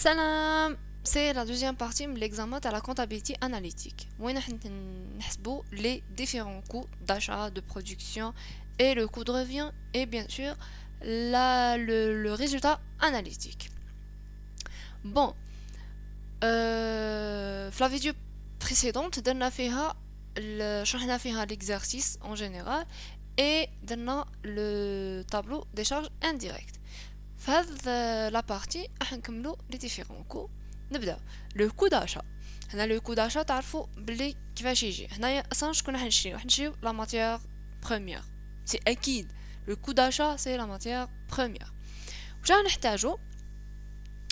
Salam, c'est la deuxième partie de l'examen de la comptabilité analytique. Où on les différents coûts d'achat, de production et le coût de revient et bien sûr le résultat analytique. Bon, في la vidéo précédente, شرحنا فيها l'exercice en général et درنا le tableau des charges indirectes. في هذه la partie راح نكملوا les différents coûts. نبدا لو كو داشا. هنا لو كو داشا تعرفوا بلي كيفاش يجي. هنايا اصلا شكون راح نشريو لا ماتيير بروميير. سي اكيد لو كو داشا سي لا ماتيير بروميير. واش راح نحتاجو؟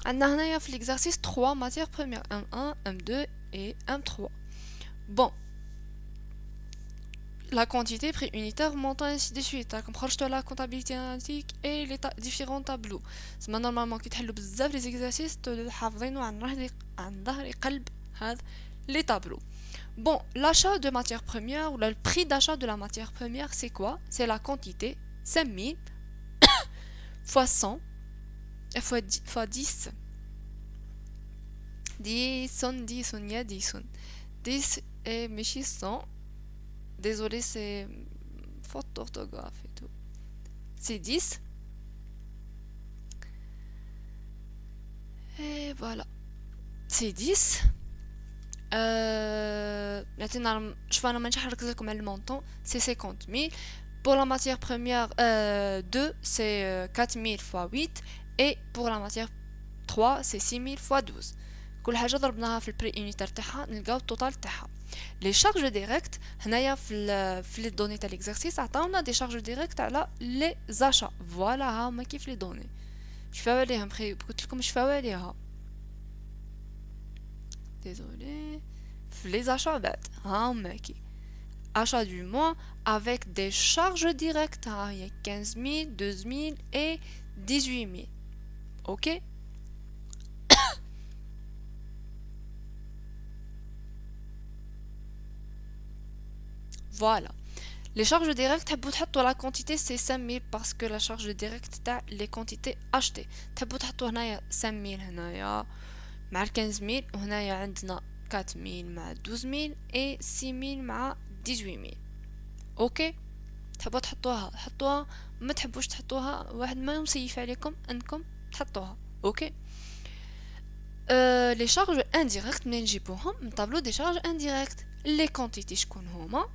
عندنا هنايا في l'exercice 3 matières premières M1, M2 et M3. Bon, la quantité, prix unitaire, montant, ainsi de suite. Comme proche de la comptabilité analytique et les différents tableaux. C'est normalement qui تحلوا بزاف les exercices de حافظين عن ظهر قلب هذا les tableaux. Bon, l'achat de matière première ou le prix d'achat de la matière première, c'est quoi? C'est la quantité 5000 fois 100 fois 10. 10 et ماشي 100. Désolé, c'est faute d'orthographe et tout. C'est 10. Et voilà. C'est 10. Maintenant, je vais vous le montant. C'est 50 000. Pour la matière première 2, c'est 4 000 fois 8. Et pour la matière 3, c'est 6 000 fois 12. كل حاجة ضربناها في البري يونيتير تاعها نلقاو التوتال تاعها. Les charges directes هنايا في les données تاع l'exercice عطاونا des charges directes على les achats. Voilà هاهما كيف les données. شفاو عليهم قلت لكم شفاو عليها. Désolé. في les achats بعد هاهما كي achat du mois avec des charges directes. Il y a 15 000, 12 000 et 18 000. Ok? Voilà. Les charges directes, la quantité c'est 5000 parce que la charge directe t'as les quantités achetées. تحطوا هنايا 5000 هنايا مع 15000 وهنايا عندنا 4000 مع 12000 et 6000 مع 18000. اوكي تحبوا حطوها ما تحبوش تحطوها واحد ما يسيف عليكم انكم تحطوها. اوكي les charges indirectes منين نجيبوهم من tableau des charges indirectes. les quantités شكون هما؟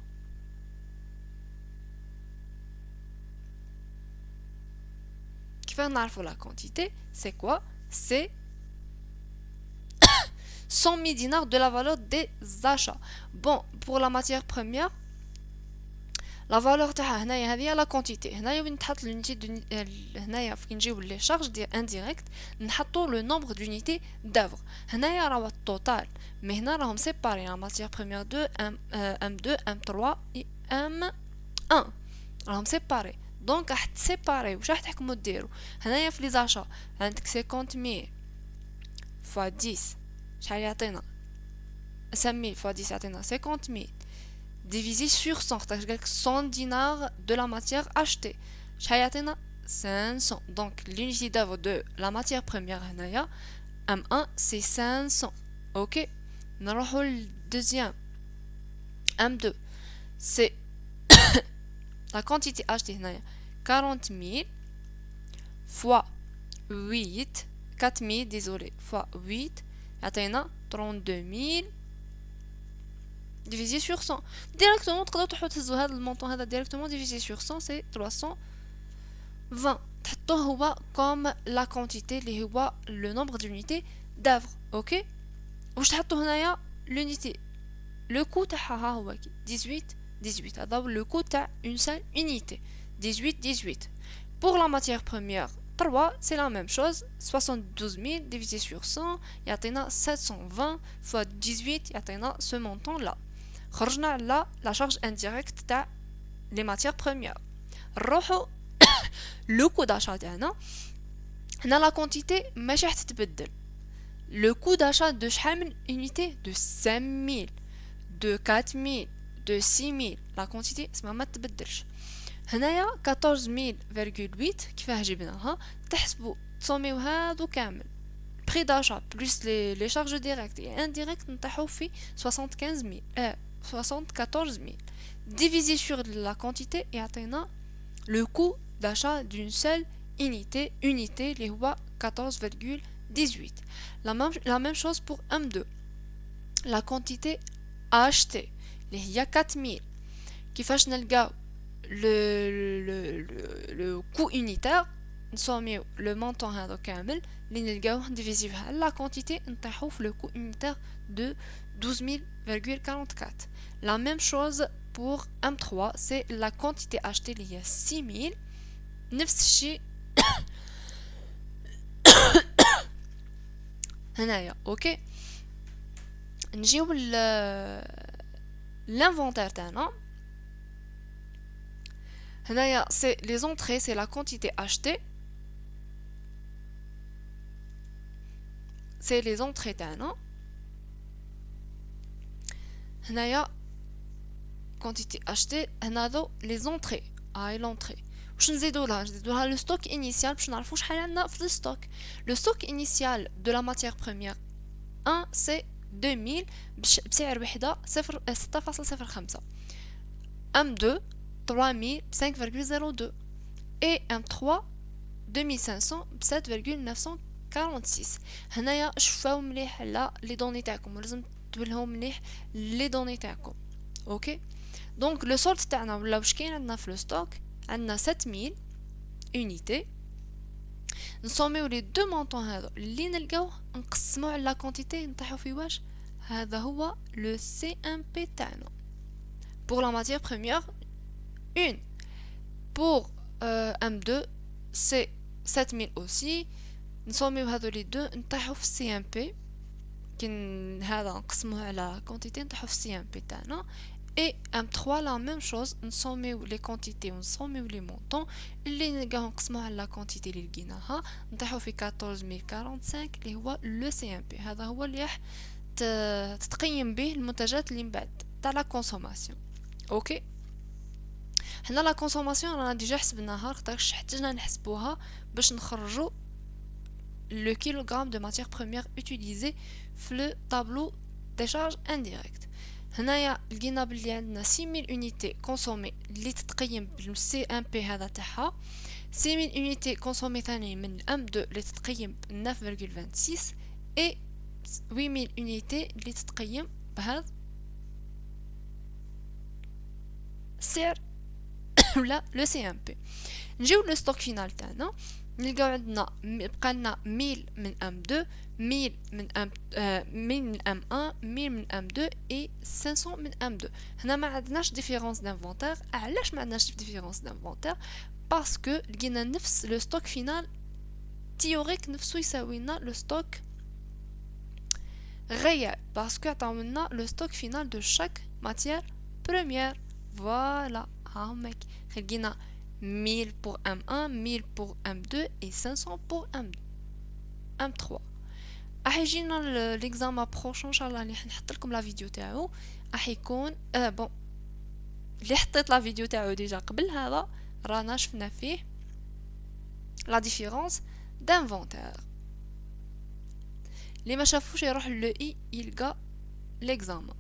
la quantité, c'est quoi? C'est 100 000 dinars de la valeur des achats. Bon, pour la matière première, la valeur تاعها هنايا هذه la quantité. هنايا وين تحط l'unité هنايا فين نجيو les charges indirectes نحطوا le nombre d'unités d'œuvre. هنايا راهو التوتال mais هنا راهم séparés la matière première 2 M2 M3 et M1 راهم séparés. دونك راح تسيباري واش راح تحكموا ديروا هنايا في لي زاشا عندك 50000 فوا 10 شحال يعطينا 5000 فوا 10 يعطينا 50000 divisé sur 100 قالك 100 dinars de la matière achetée شحال يعطينا 500 donc l'unité d'œuvre de la matière première هنايا M1 c'est 500 ok نروحوا للدوزيام M2 c'est la quantité achetée هنايا 40 000 fois 8 4 000 désolé fois 8 يعطينا 32 000 divisé sur 100 directement تقدروا تحطوا هذا المونطون هذا directement divisé sur 100 c'est 320 تحطوه هو comme la quantité اللي هو le nombre d'unités d'œuvre ok واش تحطوا هنايا l'unité le coût تاعها ها هو 18 هذا هو le coût تاع une seule unité 18. Pour la matière première 3, c'est la même chose. 72 000 divisé sur 100, il y a 720 fois 18, il y a ce montant-là. خرجنا là la charge indirecte تاع les matières premières. نروحوا le coût d'achat تاعنا. هنا la quantité ماشي راح تتبدل. Le coût d'achat de شحال من unité de 5000 de 4000 de 6000 la quantité ما تتبدلش. هنايا 14000,8 كيفاه جبناها تحسبوا تصوميو هادو كامل prix d'achat plus les charges directes et indirectes نطيحو في 74 000 divisé sur la quantité يعطينا le coût d'achat d'une seule unité اللي هو 14,18. La même chose pour M2. La quantité achetée اللي هي 4000. كيفاش نلقاو le coût unitaire نسميو le montant هذا كامل اللي نلقاوه divisé par la quantité نطيحو في le coût unitaire de 12,44. La même chose pour M3, c'est la quantité achetée اللي هي 6000. نفس الشيء هنايا. اوكي نجيو l'inventaire تاعنا. هنايا c'est les entrées, c'est la quantité achetée, c'est les entrées تاعنا. هنايا quantité achetée. هناذو les entrées. هاي l'entrée. واش نزيدولها لو ستوك انيسيال باش نعرفو شحال عندنا في الستوك. لو ستوك انيسيال دو لا ماتيير بروميير 1 سي 2000 بسعر وحده 6.05. ام 2 3000 5.02 et M3 2500 ب 7.946. هنايا شوفاو مليح على لي دوني تاعكم ولازم تولهم مليح لي دوني تاعكم. اوكي دونك لو سولد تاعنا ولا واش كاين عندنا في لو ستوك عندنا 7000 unité. نسوميو لي دو مونطون هذو اللي نلقاوه نقسموه على لا كونتيتي نطيحو في واش هذا هو لو سي ام بي تاعنا pour la matière première 1. pour M2 c'est 7000 aussi. نسوميو هذو لي دو نطيحو في السي ام بي كي هذا نقسموه على كونتيتي نطيحو في السي ام بي تاعنا. Et M3 la même chose, نسوميو les quantités ونسوميو les montants اللي نلقاو نقسموه على la quantité اللي لقيناها نطيحو في 14045 اللي هو لو سي ام بي. هذا هو اللي راح تتقيم به المنتجات اللي من بعد تاع لا كونسوماسيون. اوكي حنا لا كونسوماسيون رانا ديجا حسبناها خاطرش احتاجنا نحسبوها باش نخرجوا le kilogramme de matière première utilisé في le tableau des charges indirectes. هنايا لقينا بلي عندنا 6000 unité consommées اللي تتقيم بالسي ام بي هذا تاعها. 6000 unité consommées ثاني من M2 اللي تتقيم ب 9.26 et 8000 unité اللي تتقيم بهذا السعر ولا لو سي ام بي. نجيو لو ستوك فينال تاعنا نلقاو عندنا بقى لنا 1000 من M2 1000 من M1 1000 من M2 et 500 من M2. هنا ما عندناش ديفيرونس دانفونتير. علاش ما عندناش ديفيرونس دانفونتير؟ باسكو لقينا نفس لو ستوك فينال تيوريك نفسو يساوي لنا لو ستوك réel باسكو عطاولنا لو ستوك فينال دو شاك ماتيير بروميير. فوالا هاهمك لقينا 1000 pour M1 1000 pour M2 et 500 pour M3. راح يجينا ليكزامان بروشون ان شاء الله اللي حنحط لكم لا فيديو تاعو راح يكون بون اللي حطيت لا فيديو تاعو ديجا قبل هذا رانا شفنا فيه لا ديفيرونس دانفونتير. اللي ما شافوش يروح لو اي يلقى ليكزامان.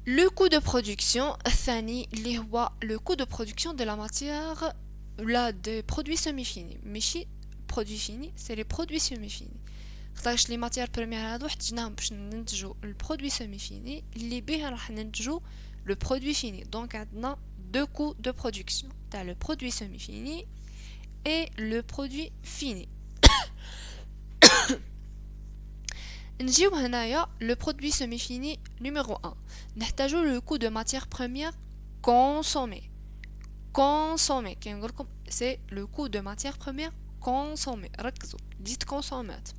Le coût de production الثاني اللي هو le coût de production de la matière là des produits semi-finis. ماشي produits finis, c'est les produits semi-finis. خاطرش les matières premières هادو احتاجناهم باش ننتجو البرودوي semi-fini اللي بيه راح ننتجو le produit fini. Donc عندنا deux coûts de production. T'as le produit semi-fini et le produit fini. نجيو هنايا le produit semi-fini numéro 1. نحتاجو le coût de matière première consommée. Consommée كي نقولكم c'est le coût de matière première consommée. ركزوا ديت consommat.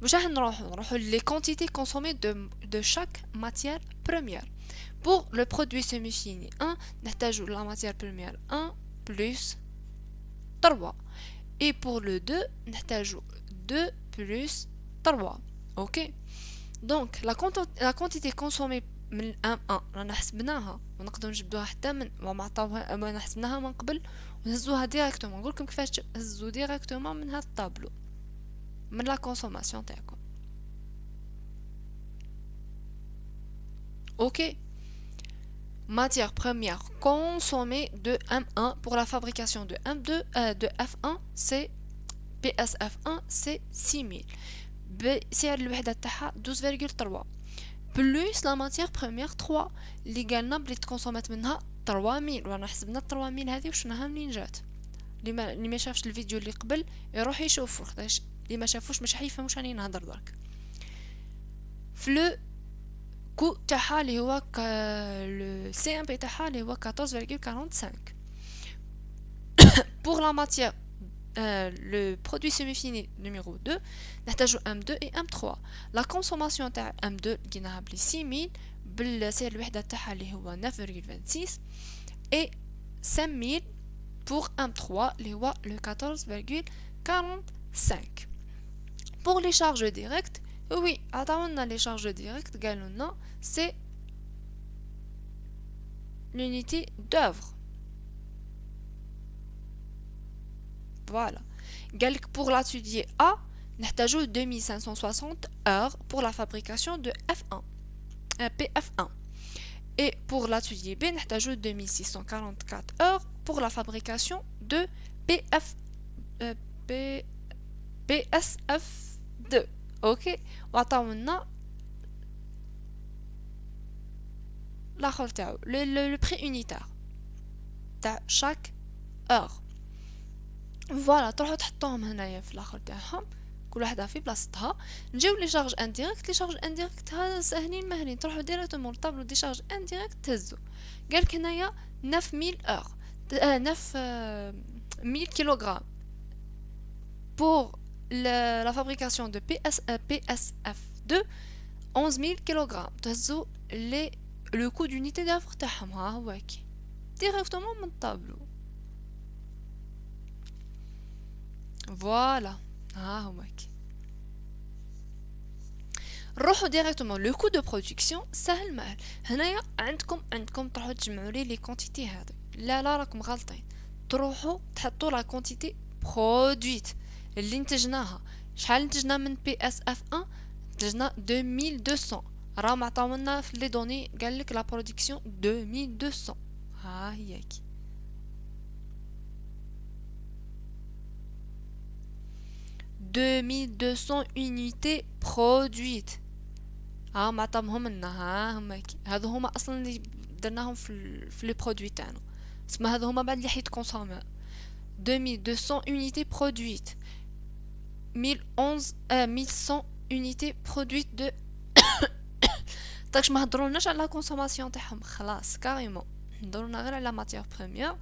واش راح نروحو les quantités consommées de chaque matière première. Pour le produit semi-fini 1 نحتاجو la matière première 1 plus 3. Et pour le 2 نحتاجو 2 plus 3. Ok. Donc la quantité consommée من M1 رانا حسبناها ونقدروا نجبدوها حتى من وما عطاوها انا حسبناها من قبل ونهزوها ديريكتومون. نقولكم كيفاش تهزوا ديريكتومون من هذا الطابلو من لا كونسوماسيون تاعكم. OK. Matière première consommée de M1 pour la fabrication de M2 de F1 c'est PSF1 c'est 6000. سعر الوحدة تاعها 12.3 plus la matière première 3 اللي قالنا بلي تكونسومات منها 3000. وانا حسبنا 3000 هذه وشناها منين جات. اللي ما شافش الفيديو اللي قبل يروح يشوفوا، خاطرش اللي ما شافوش مش حيفهموا واش راني نهضر درك. فلو كو تاعها اللي هو لو سي ام بي تاعها اللي هو 14.45. pour la matière le produit semi-fini numéro 2 نحتاجو M2 et M3. la consommation تاع M2 لقيناها بلي 6000 بالسعر الوحدة تاعها اللي هو 9.26 et 5000 pour M3 اللي هو le 14.45. pour les charges directes oui عطاونا les charges directes قالوا لنا c'est l'unité d'œuvre. Voilà. Pour l'atelier A, nous avons 2560 heures pour la fabrication de F1, PF1. Et pour l'atelier B, nous avons 2644 heures pour la fabrication de PSF2. Ok. Le prix unitaire de chaque heure. فوالا تروحوا تحطوهم هنايا في الاخر تاعهم كل وحده في بلاصتها. نجيو لي شارج انديريكت. لي شارج انديريكت هذا ساهلين مهلين، تروحوا ديريكتومون للطابلو دي شارج انديريكت تهزوا. قالك هنايا 9000 اور 9000 كيلوغرام pour la fabrication de PSF2 11000 كيلوغرام. تهزوا le coût d'unité d'œuvre تاعهم ها هو هكي ديريكتومون من الطابلو. Voilà. Ah, ok. نروحوا ديريكتومون لو كو دو برودكسيون سهل مال. هنايا عندكم تروحوا تجمعوا لي كونتيتي هذه. لا راكم غلطين. تروحوا تحطوا لا كونتيتي برودويت اللي انتجناها. شحال انتجنا من بي اس اف 1؟ انتجنا 2200. راهم عطاونا في لي دوني قال لك لا برودكسيون 2200. ها هي كي 2200 unités produites. ها ما عطاهم لنا. ها هما هذو هما اصلا اللي درناهم في لي برودوي تاعنا. اسما هذو هما بعد اللي حيتكونسومو. 2200 unités produites 1100 unités produites de طاكش ما هضرولناش على لا كونسوماسيون تاعهم خلاص كاريمون. هضرونا غير على ماتيير بروميير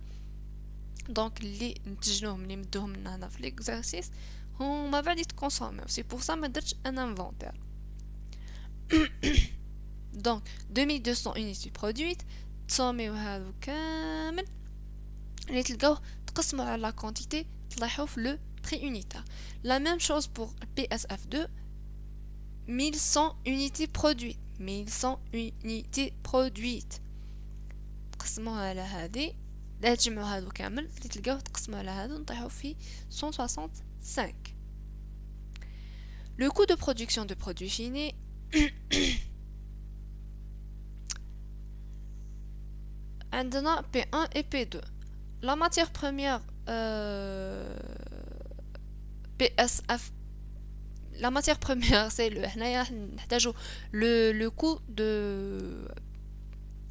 دونك اللي نتجنوهم اللي مدوهم لنا هنا في ليكزارسيس هما بعد يتكونسوميو. سي بور سا ما درتش ان انفونتير. دونك 2200 unité produite تصوميو هذو كامل اللي تلقاوه تقسموا على لا كونتيتي تلاحظوا في لو بري يونيتير. لا ميم شوز بور PSF2 1100 unités produites 1100 unités produites تقسموها على هذه. لا تجمعوا هذو كامل اللي تلقاوه تقسموا على هذو نطيحوا في 165. Le coût de production de produits finis عندنا P1 et P2. La matière première PSF. La matière première c'est le coût de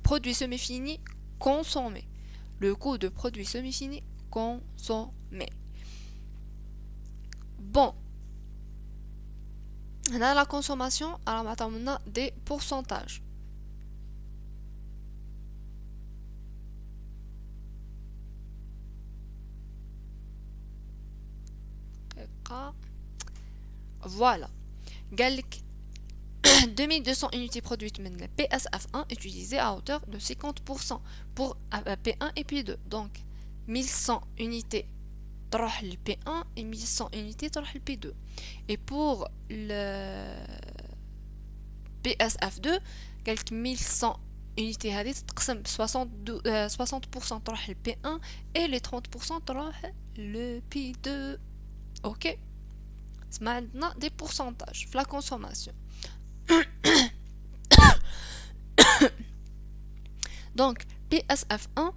produits semi-finis consommés. Le coût de produits semi-finis consommés. Bon. Dans la consommation, alors on a des pourcentages. Voilà. Gallic 2200 unités produites من le PSF1 utilisées à hauteur de 50% pour P1 et P2. Donc 1100 unités تروح le P1 et 1100 unités تروح le P2. Et pour le PSF2 quelques 1100 unités هذه تتقسم ب 60% تروح ل P1 et les 30% تروح le P2. OK. C'est maintenant des pourcentages de la consommation. Donc PSF1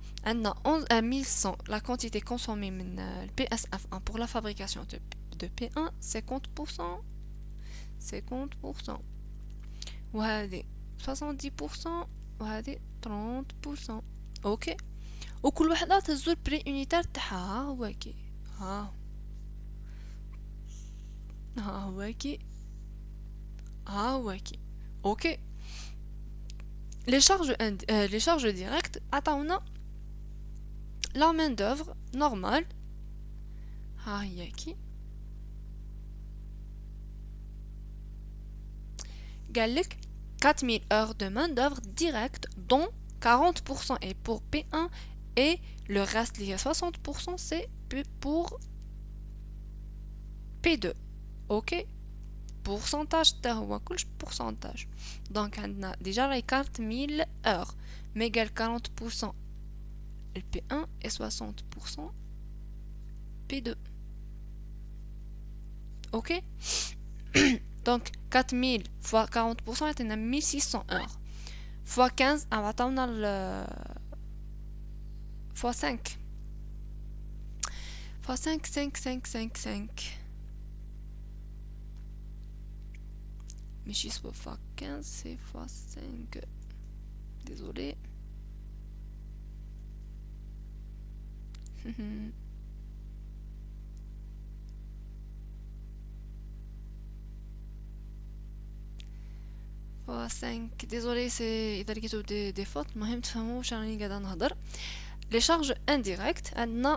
on a 1100 la quantité consommée le PSF1 pour la fabrication de P1 50%. وهذه 70% وهذه 30%. اوكي وكل وحده تهزو البري يونيتير تاعها. ها هو كي اوكي. les charges directes عطاونا la main d'œuvre normale ها هي كي قال لك 4000 heures de main d'œuvre directe dont 40% est pour P1 et le reste lié à 60% c'est pour P2. OK. pourcentage تاع هو كلش pourcentage. donc عندنا déjà les 4000 heures mais قال 40% le P1 et 60% P2. OK. donc 4000 fois 40% عطينا 1600 heures fois 15 عطاونا fois 5 fois 5 ماشي fois 15 c'est fois 5 désolé. fois 5 désolé c'est إذا لقيتو des fautes المهم تفهموا واش راني قاعده نهضر. les charges indirectes عندنا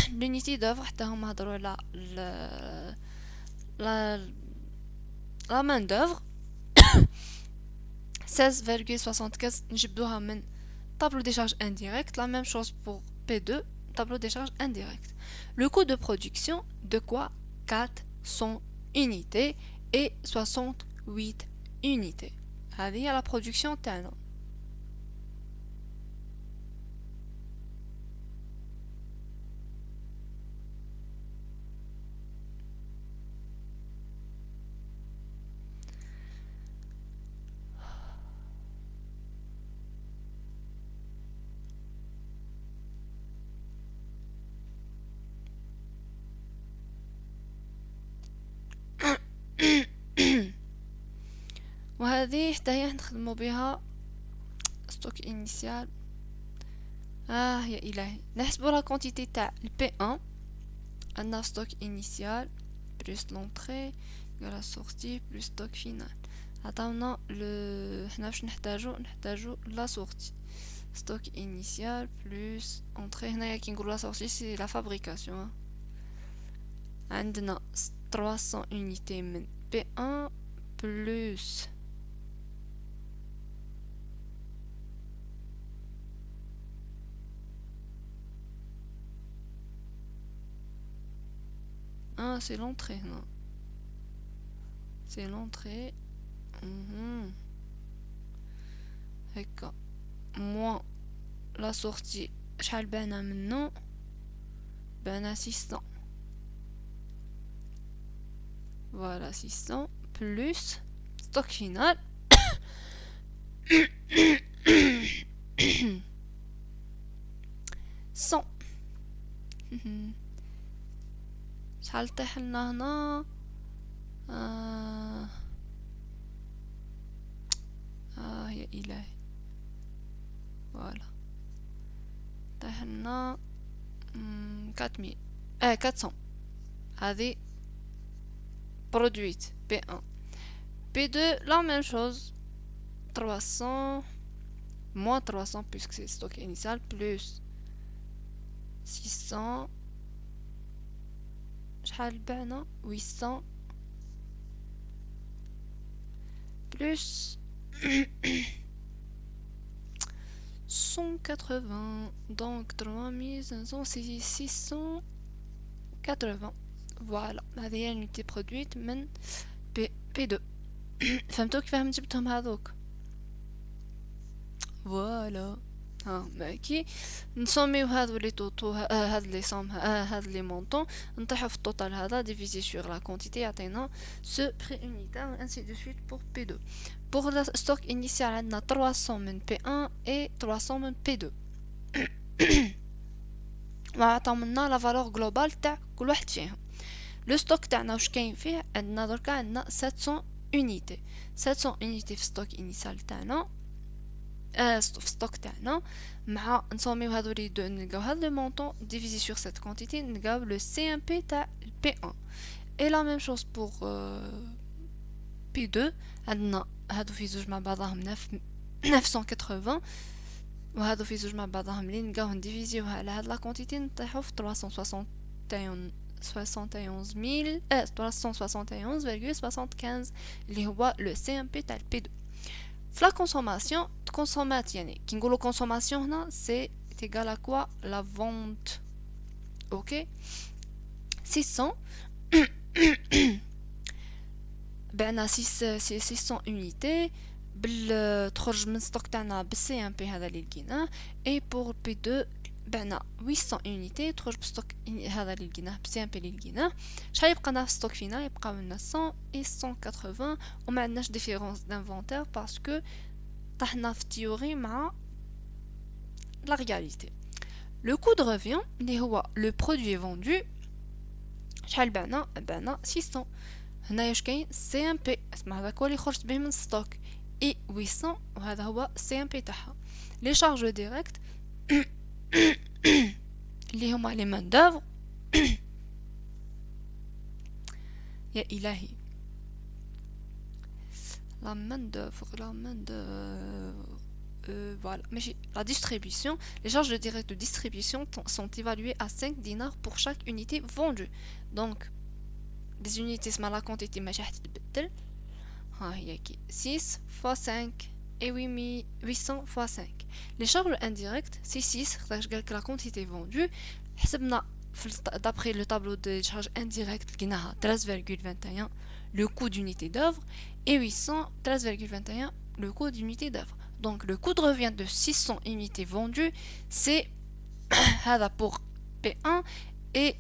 l'unité d'œuvre حتى هما هضروا على la main d'œuvre 16,75 نجبدوها من tableau des charges indirectes. La même chose pour P2 tableau des charges indirectes. Le coût de production de quoi 400 unités et 68 unités. هذه هي la production تاعنا. وهذه حتى هي نخدمو بها ستوك انيسيال. يا الهي نحسبو لا كونتيتي تاع البي 1 عندنا ستوك انيسيال بلس لونطري على سورتي بلس ستوك فينال عطاونا حنا واش نحتاجو لا سورتي ستوك انيسيال بلس اونطري. هنايا كي نقولو لا سورتي سي لا فابريكاسيون. عندنا 300 unité من P1 plus c'est l'entrée, non? C'est l'entrée. D'accord. Moins la sortie. شحال بانا منو؟ بانا 600. Voilà 600 plus stock final. Cent. شحال طيح لنا هنا؟ يا إلهي. فوالا طيح لنا 4000 400. هذه produite P1. P2 la même chose 300 moins 300 puisque c'est stock initial plus 600 شحال بعنا 800 plus 180 donc 3500 c'est 680. Voilà هذه هي l'unité produite من P2. فهمتوا كيفاه جبتهم هذوك؟ فوالا. ها ما كي نسوميو هادو لي طوطو هاد لي سوم هاد لي مونطون، نطيحو في التوتال هذا ديفيزي سور لا كونتيتي يعطينا سو بري unitaire ainsi de suite pour P2. pour le stock initial عندنا 300 من P1 et 300 من P2. وعطاونا لا فالور جلوبال تاع كل واحد فيهم. لو ستوك تاعنا واش كاين فيه؟ عندنا دركا عندنا 700 unité 700 unité في ستوك انيسيال تاعنا، في ستوك تاعنا، مع نسوميو هادو لي دو نلقاو هاد لو مونطون ديفيزي سور سيت كونتيتي نلقاو لو سي ام بي تاع بي 1. اي لا ميم شوز بور بي 2، عندنا هادو في زوج مع بعضهم 980 وهادو في زوج مع بعضهم لي نلقاوهم ديفيزيوها على هاد لا كونتيتي نطيحو في 371,75 اللي هو لو سي ام بي تاع البي 2. في لا كونسوماسيون تكونسومات، يعني كي نقولوا كونسوماسيون هنا سي ايغال ا كوا لا فونت. اوكي 600 بعنا 600 unité تخرج من ستوك تاعنا بالسي ام بي هذا اللي لقيناه. اي بور بي 2 بعنا 800 unité تخرج بستوك هذا اللي لقيناه بالسي ام بي اللي لقيناه. شحال يبقى لنا في ستوك فينا؟ يبقى لنا 100 et 180 وما عندناش ديفيرونس دانفونتير باسكو طحنا في التيوري مع لا رياليتي. لو كو دو ريفيون اللي هو لو برودوي فوندو، شحال بعنا 600. هنايا واش كاين؟ سي ام بي اسمع هذاك هو اللي خرجت به من الستوك، اي 800 وهذا هو سي ام بي تاعها. لي شارج ديريكت اللي هما لي مان دوفر يا الهي لا مان دوفر voilà, mais la distribution, les charges directes de distribution sont évaluées à 5 dinars pour chaque unité vendue. Donc, les unités, c'est la quantité, mais j'ai 6 fois 5 et 800 fois 5. Les charges indirectes, c'est 6, c'est la quantité vendue. D'après le tableau des charges indirectes, qui a 13,21 le coût d'unité d'œuvre et 800, 13,21 le coût d'unité d'œuvre. Donc le coût de revient de 600 unités vendues, c'est pour P1 et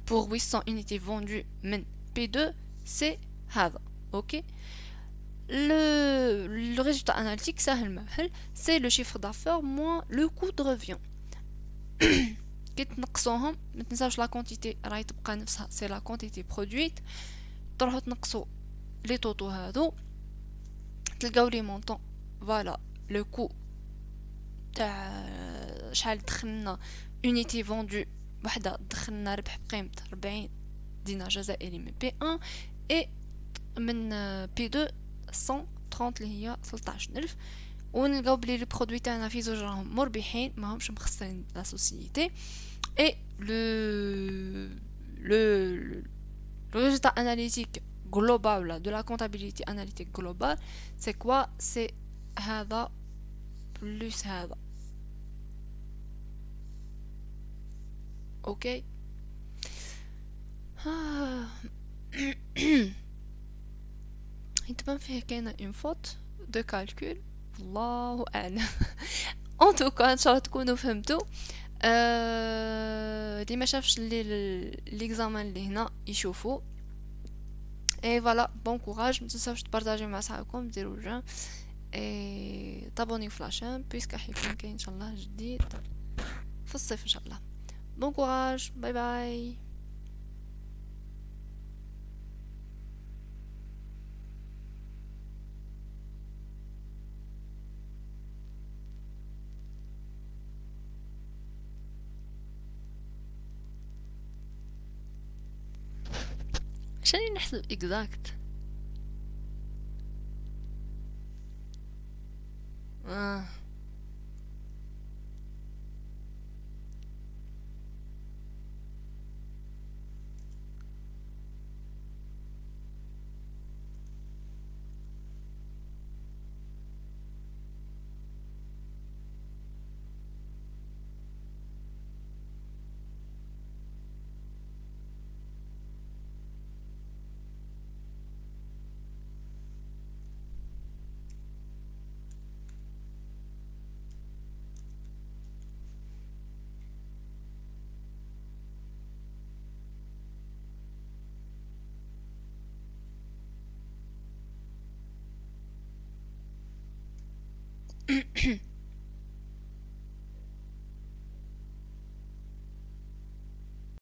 pour 800 unités vendues P2, c'est ok. Le résultat analytique, c'est le chiffre d'affaires moins le coût de revient. كي تنقصوهم ما تنساوش لا كونتيتي راهي تبقى نفسها، سي لا كونتيتي برودويت. تروحوا تنقصوا لي طوطو هادو تلقاو لي مونطون. فوالا لو كو تاع شحال دخلنا اونيتي فوندو وحده، دخلنا ربح بقيمه 40 دينار جزائري من بي 1 اي من بي 2 130 اللي هي 13000. ونلقاو بلي لي برودوي تاعنا في زوج راهم مربحين ماهمش مخسرين لا سوسيتي. اي le résultat analytique global de la comptabilité analytique globale, c'est quoi? C'est هذا plus هذا. ok. يتبان فيه كاينه une faute de calcul، الله اعلم. en tout cas ان شاء الله تكونوا فهمتوا. اللي ما شافش ليكزامان اللي هنا يشوفوا. اي فوالا بون كوراج، ما تنساوش تبارطاجيو مع صحابكم، ديروا جيم اي طابونيو في لاشين بيسك حيكون كاين ان شاء الله جديد في الصيف ان شاء الله. بون كوراج، باي باي. شنو نحسب اكزاكت؟